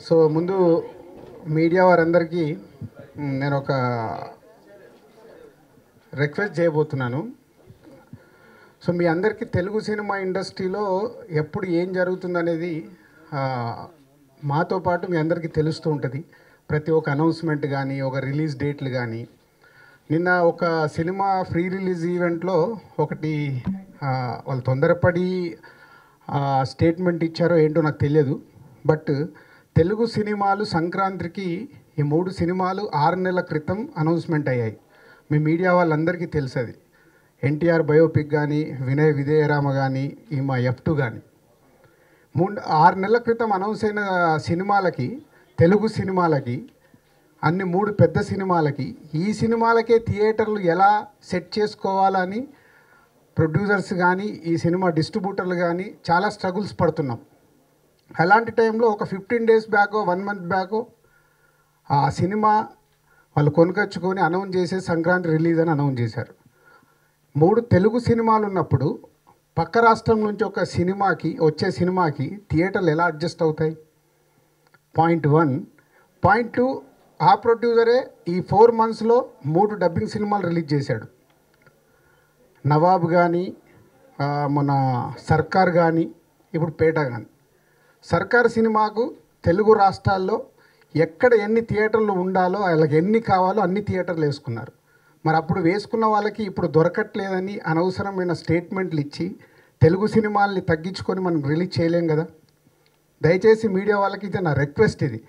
So ముందు media వారందరికీ నేను ఒక రిక్వెస్ట్ చేయబోతున్నాను. సో మీ అందరికీ తెలుగు సినిమా ఇండస్ట్రీలో ఎప్పుడు ఏం జరుగుతుందనేది మాతో పాటు మీ అందరికీ తెలుస్తూ ఉంటుంది. ప్రతి ఒక్క అనౌన్స్మెంట్ కానీ, ఒక రిలీజ్ డేట్లు కానీ. నిన్న ఒక సినిమా ఫ్రీ రిలీజ్ ఈవెంట్లో ఒకటి వాళ్ళు తొందరపడి స్టేట్మెంట్ ఇచ్చారో ఏంటో నాకు తెలియదు. బట్ తెలుగు సినిమాలు సంక్రాంతికి ఈ 3 సినిమాలు 6 నెలల క్రితం అనౌన్స్మెంట్ అయ్యాయి. మీ మీడియా వాళ్ళందరికీ తెలుసు. అది ఎన్టీఆర్ బయోపిక్ కానీ, వినయ విధేయరామ కానీ, ఈ మా F2 కానీ 6 నెలల క్రితం అనౌన్స్ అయిన సినిమాలకి, తెలుగు సినిమాలకి, అన్ని 3 పెద్ద సినిమాలకి, ఈ సినిమాలకే థియేటర్లు ఎలా సెట్ చేసుకోవాలని ప్రొడ్యూసర్స్ కానీ, ఈ సినిమా డిస్ట్రిబ్యూటర్లు కానీ చాలా స్ట్రగుల్స్ పడుతున్నాం. అలాంటి టైంలో ఒక 15 డేస్ బ్యాక్, 1 మంత్ బ్యాక్ ఆ సినిమా వాళ్ళు కొనుకొచ్చుకొని అనౌన్స్ చేసే సంక్రాంతి రిలీజ్ అని అనౌన్స్ చేశారు. 3 తెలుగు సినిమాలు ఉన్నప్పుడు పక్క రాష్ట్రం నుంచి ఒక సినిమాకి వచ్చే సినిమాకి థియేటర్లు ఎలా అడ్జస్ట్ అవుతాయి? పాయింట్ 1. పాయింట్ 2, ఆ ప్రొడ్యూసరే ఈ 4 మంత్స్లో 3 డబ్బింగ్ సినిమాలు రిలీజ్ చేశాడు. నవాబ్ కానీ, మన సర్కార్ కానీ, ఇప్పుడు పేట కానీ. సర్కార్ సినిమాకు తెలుగు రాష్ట్రాల్లో ఎక్కడ ఎన్ని థియేటర్లు ఉండాలో, వాళ్ళకి ఎన్ని కావాలో అన్ని థియేటర్లు వేసుకున్నారు. మరి అప్పుడు వేసుకున్న వాళ్ళకి ఇప్పుడు దొరకట్లేదని అనవసరమైన స్టేట్మెంట్లు ఇచ్చి తెలుగు సినిమాల్ని తగ్గించుకొని మనం రిలీజ్ చేయలేం కదా. దయచేసి మీడియా వాళ్ళకి ఇది నా రిక్వెస్ట్. ఇది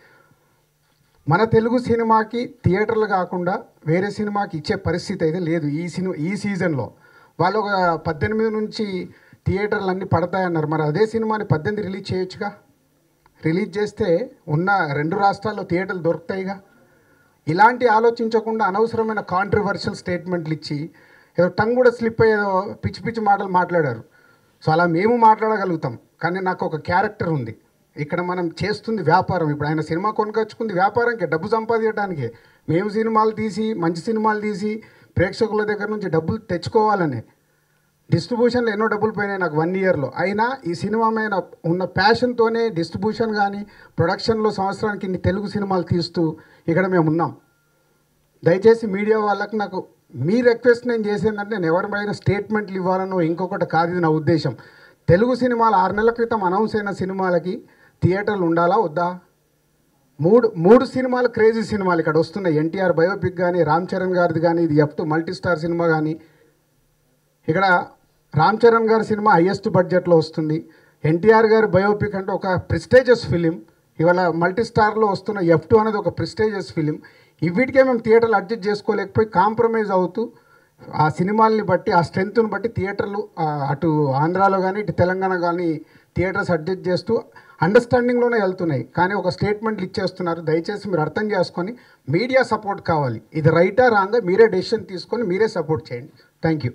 మన తెలుగు సినిమాకి థియేటర్లు కాకుండా వేరే సినిమాకి ఇచ్చే పరిస్థితి అయితే లేదు. ఈ సీజన్లో వాళ్ళు ఒక 18 నుంచి థియేటర్లు అన్నీ పడతాయన్నారు. మరి అదే సినిమాని 18 రిలీజ్ చేయొచ్చుగా. రిలీజ్ చేస్తే ఉన్న 2 రాష్ట్రాల్లో థియేటర్లు దొరుకుతాయిగా. ఇలాంటి ఆలోచించకుండా అనవసరమైన కాంట్రవర్షియల్ స్టేట్మెంట్లు ఇచ్చి ఏదో టంగ్ కూడా స్లిప్ అయ్యేదో పిచ్చి పిచ్చి మాటలు మాట్లాడారు. సో అలా మేము మాట్లాడగలుగుతాం, కానీ నాకు ఒక క్యారెక్టర్ ఉంది. ఇక్కడ మనం చేస్తుంది వ్యాపారం. ఇప్పుడు ఆయన సినిమా కొనుకొచ్చుకుంది వ్యాపారంకే, డబ్బు సంపాదించడానికే. మేము సినిమాలు తీసి, మంచి సినిమాలు తీసి ప్రేక్షకుల దగ్గర నుంచి డబ్బులు తెచ్చుకోవాలనే. డిస్ట్రిబ్యూషన్లో ఎన్నో డబ్బులు పోయినాయి నాకు 1 ఇయర్లో. అయినా ఈ సినిమా మీద ఉన్న ప్యాషన్తోనే డిస్ట్రిబ్యూషన్ కానీ, ప్రొడక్షన్లో సంవత్సరానికి ఇన్ని తెలుగు సినిమాలు తీస్తూ ఇక్కడ మేము ఉన్నాం. దయచేసి మీడియా వాళ్ళకి నాకు మీ రిక్వెస్ట్ నేను చేసేందంటే, నేను ఎవరిపైనా స్టేట్మెంట్లు ఇవ్వాలనో ఇంకొకటి కాదు. ఇది నా ఉద్దేశం. తెలుగు సినిమాలు 6 నెలల క్రితం అనౌన్స్ అయిన సినిమాలకి థియేటర్లు ఉండాలా వద్దా? 3 సినిమాలు క్రేజీ సినిమాలు ఇక్కడ వస్తున్నాయి. ఎన్టీఆర్ బయోపిక్ కానీ, రామ్ చరణ్ గారిది కానీ, ఇది F2 మల్టీ స్టార్ సినిమా కానీ. ఇక్కడ రామ్ చరణ్ గారి సినిమా హైయెస్ట్ బడ్జెట్లో వస్తుంది. ఎన్టీఆర్ గారి బయోపిక్ అంటే ఒక ప్రెస్టీజియస్ ఫిలిం. ఇవాళ మల్టీ స్టార్లో వస్తున్న F2 అనేది ఒక ప్రెస్టీజియస్ ఫిలిం. వీటికే మేము థియేటర్లు అడ్జస్ట్ చేసుకోలేకపోయి కాంప్రమైజ్ అవుతూ ఆ సినిమాల్ని బట్టి, ఆ స్ట్రెంత్ని బట్టి థియేటర్లు అటు ఆంధ్రాలో కానీ, ఇటు తెలంగాణ కానీ థియేటర్స్ అడ్జస్ట్ చేస్తూ అండర్స్టాండింగ్లోనే వెళ్తున్నాయి. కానీ ఒక స్టేట్మెంట్లు ఇచ్చేస్తున్నారు. దయచేసి మీరు అర్థం చేసుకొని మీడియా సపోర్ట్ కావాలి. ఇది రైటా రాంగా మీరే డెసిషన్ తీసుకొని మీరే సపోర్ట్ చేయండి. Thank you.